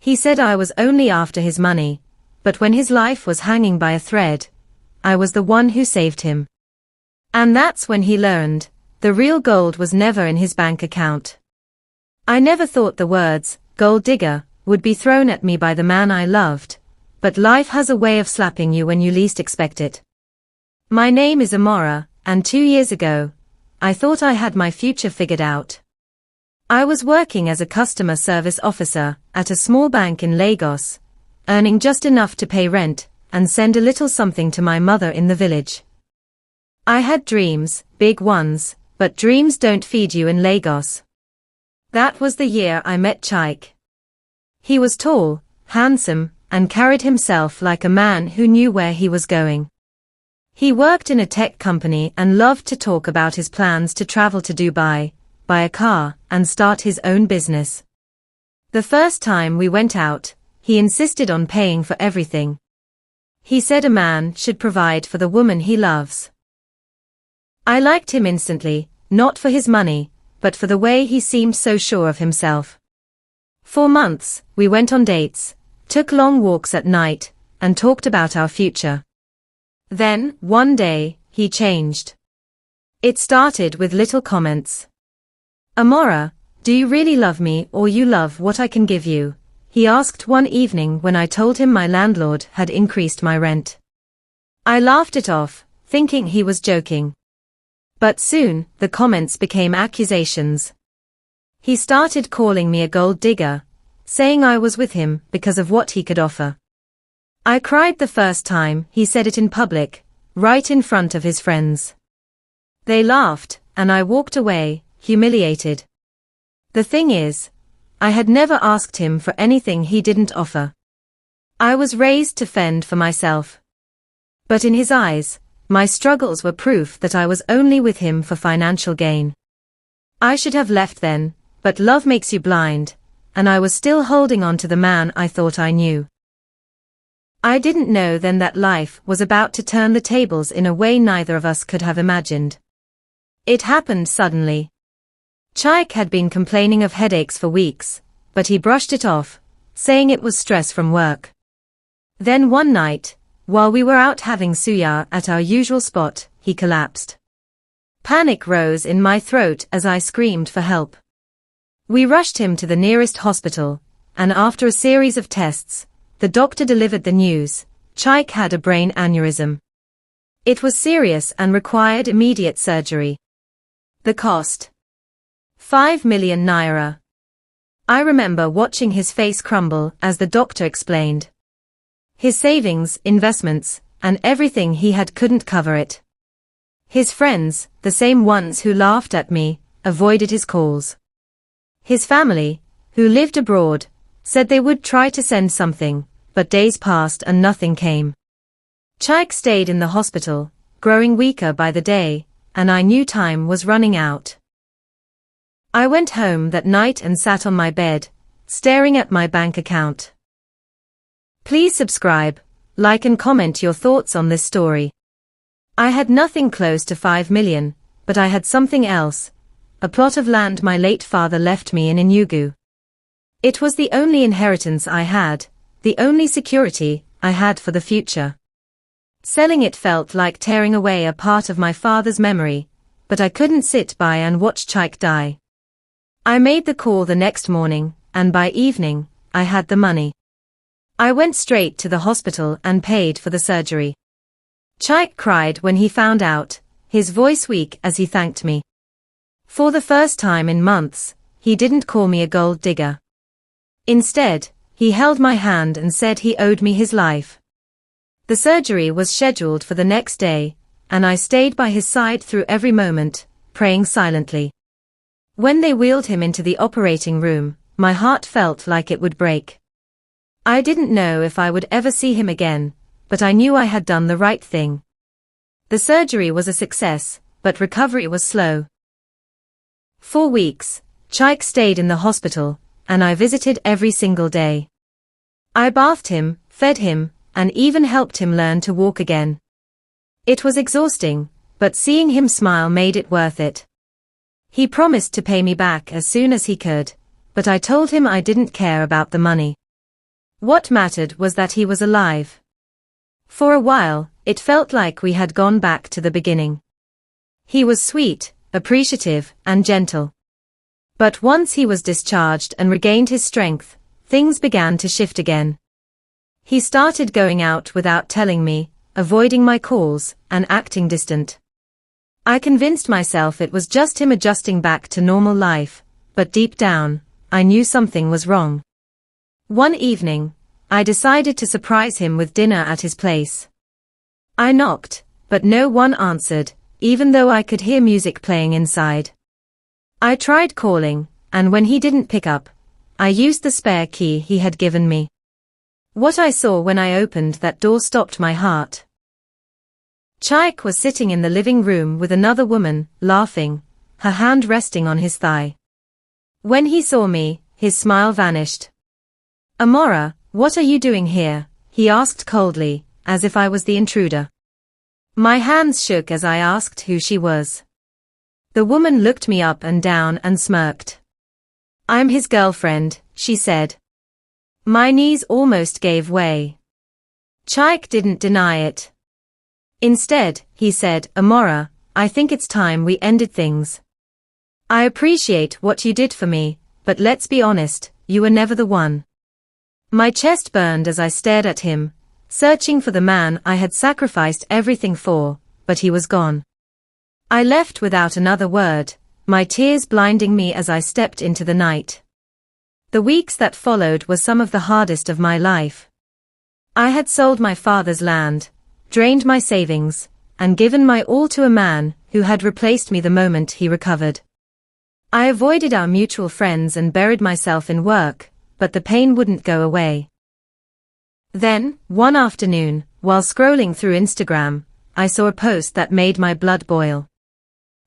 He said I was only after his money, but when his life was hanging by a thread, I was the one who saved him. And that's when he learned, the real gold was never in his bank account. I never thought the words, gold digger, would be thrown at me by the man I loved, but life has a way of slapping you when you least expect it. My name is Amora, and 2 years ago, I thought I had my future figured out. I was working as a customer service officer at a small bank in Lagos, earning just enough to pay rent and send a little something to my mother in the village. I had dreams, big ones, but dreams don't feed you in Lagos. That was the year I met Chike. He was tall, handsome, and carried himself like a man who knew where he was going. He worked in a tech company and loved to talk about his plans to travel to Dubai, buy a car, and start his own business. The first time we went out, he insisted on paying for everything. He said a man should provide for the woman he loves. I liked him instantly, not for his money, but for the way he seemed so sure of himself. For months, we went on dates, took long walks at night, and talked about our future. Then, one day, he changed. It started with little comments. Amora, do you really love me or you love what I can give you? He asked one evening when I told him my landlord had increased my rent. I laughed it off, thinking he was joking. But soon, the comments became accusations. He started calling me a gold digger, saying I was with him because of what he could offer. I cried the first time he said it in public, right in front of his friends. They laughed, and I walked away, humiliated. The thing is, I had never asked him for anything he didn't offer. I was raised to fend for myself. But in his eyes, my struggles were proof that I was only with him for financial gain. I should have left then, but love makes you blind, and I was still holding on to the man I thought I knew. I didn't know then that life was about to turn the tables in a way neither of us could have imagined. It happened suddenly. Chike had been complaining of headaches for weeks, but he brushed it off, saying it was stress from work. Then one night, while we were out having suya at our usual spot, he collapsed. Panic rose in my throat as I screamed for help. We rushed him to the nearest hospital, and after a series of tests, the doctor delivered the news: Chike had a brain aneurysm. It was serious and required immediate surgery. The cost: 5 million naira. I remember watching his face crumble as the doctor explained. His savings, investments, and everything he had couldn't cover it. His friends, the same ones who laughed at me, avoided his calls. His family, who lived abroad, said they would try to send something, but days passed and nothing came. Chike stayed in the hospital, growing weaker by the day, and I knew time was running out. I went home that night and sat on my bed, staring at my bank account. Please subscribe, like and comment your thoughts on this story. I had nothing close to 5 million, but I had something else, a plot of land my late father left me in Enugu. It was the only inheritance I had, the only security I had for the future. Selling it felt like tearing away a part of my father's memory, but I couldn't sit by and watch Chike die. I made the call the next morning, and by evening, I had the money. I went straight to the hospital and paid for the surgery. Chike cried when he found out, his voice weak as he thanked me. For the first time in months, he didn't call me a gold digger. Instead, he held my hand and said he owed me his life. The surgery was scheduled for the next day, and I stayed by his side through every moment, praying silently. When they wheeled him into the operating room, my heart felt like it would break. I didn't know if I would ever see him again, but I knew I had done the right thing. The surgery was a success, but recovery was slow. 4 weeks, Chike stayed in the hospital, and I visited every single day. I bathed him, fed him, and even helped him learn to walk again. It was exhausting, but seeing him smile made it worth it. He promised to pay me back as soon as he could, but I told him I didn't care about the money. What mattered was that he was alive. For a while, it felt like we had gone back to the beginning. He was sweet, appreciative, and gentle. But once he was discharged and regained his strength, things began to shift again. He started going out without telling me, avoiding my calls, and acting distant. I convinced myself it was just him adjusting back to normal life, but deep down, I knew something was wrong. One evening, I decided to surprise him with dinner at his place. I knocked, but no one answered, even though I could hear music playing inside. I tried calling, and when he didn't pick up, I used the spare key he had given me. What I saw when I opened that door stopped my heart. Chaik was sitting in the living room with another woman, laughing, her hand resting on his thigh. When he saw me, his smile vanished. "Amora, what are you doing here?" he asked coldly, as if I was the intruder. My hands shook as I asked who she was. The woman looked me up and down and smirked. "I'm his girlfriend," she said. My knees almost gave way. Chaik didn't deny it. Instead, he said, "Amora, I think it's time we ended things. I appreciate what you did for me, but let's be honest, you were never the one." My chest burned as I stared at him, searching for the man I had sacrificed everything for, but he was gone. I left without another word, my tears blinding me as I stepped into the night. The weeks that followed were some of the hardest of my life. I had sold my father's land, drained my savings, and given my all to a man who had replaced me the moment he recovered. I avoided our mutual friends and buried myself in work, but the pain wouldn't go away. Then, one afternoon, while scrolling through Instagram, I saw a post that made my blood boil.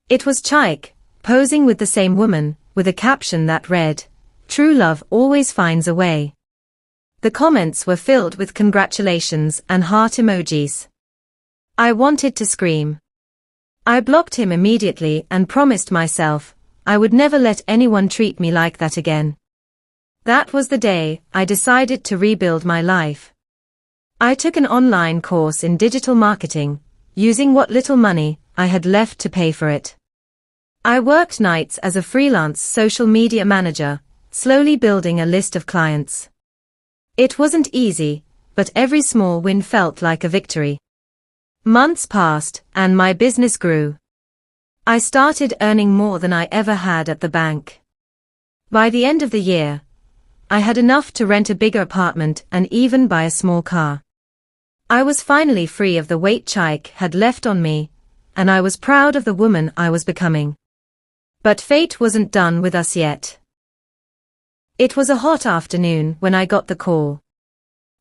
It was Chaik, posing with the same woman, with a caption that read, "True love always finds a way." The comments were filled with congratulations and heart emojis. I wanted to scream. I blocked him immediately and promised myself, I would never let anyone treat me like that again. That was the day I decided to rebuild my life. I took an online course in digital marketing, using what little money I had left to pay for it. I worked nights as a freelance social media manager, slowly building a list of clients. It wasn't easy, but every small win felt like a victory. Months passed, and my business grew. I started earning more than I ever had at the bank. By the end of the year, I had enough to rent a bigger apartment and even buy a small car. I was finally free of the weight Chaik had left on me, and I was proud of the woman I was becoming. But fate wasn't done with us yet. It was a hot afternoon when I got the call.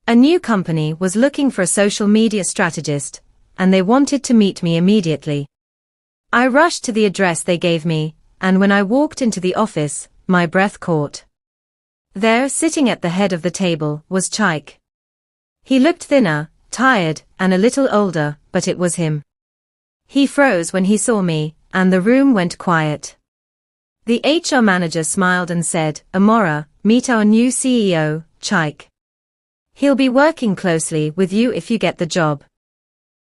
A new company was looking for a social media strategist, and they wanted to meet me immediately. I rushed to the address they gave me, and when I walked into the office, my breath caught. There, sitting at the head of the table, was Chaik. He looked thinner, tired, and a little older, but it was him. He froze when he saw me, and the room went quiet. The HR manager smiled and said, "Amora, meet our new CEO, Chaik. He'll be working closely with you if you get the job."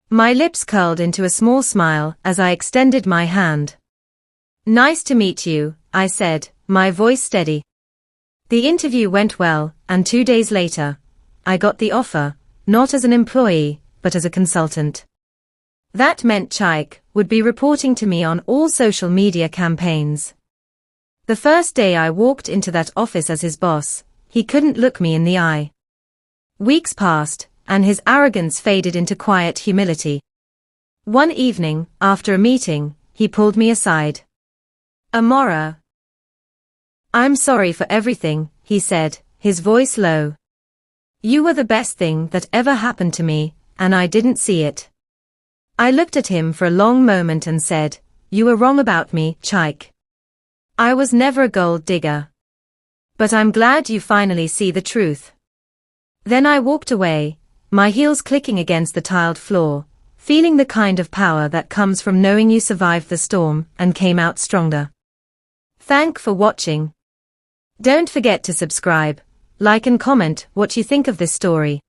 My lips curled into a small smile as I extended my hand. "Nice to meet you," I said, my voice steady. The interview went well, and 2 days later, I got the offer, not as an employee, but as a consultant. That meant Chaik would be reporting to me on all social media campaigns. The first day I walked into that office as his boss, he couldn't look me in the eye. Weeks passed, and his arrogance faded into quiet humility. One evening, after a meeting, he pulled me aside. "Amora, I'm sorry for everything," he said, his voice low. "You were the best thing that ever happened to me, and I didn't see it." I looked at him for a long moment and said, "You were wrong about me, Chaik. I was never a gold digger. But I'm glad you finally see the truth." Then I walked away, my heels clicking against the tiled floor, feeling the kind of power that comes from knowing you survived the storm and came out stronger. Thanks for watching. Don't forget to subscribe, like and comment what you think of this story.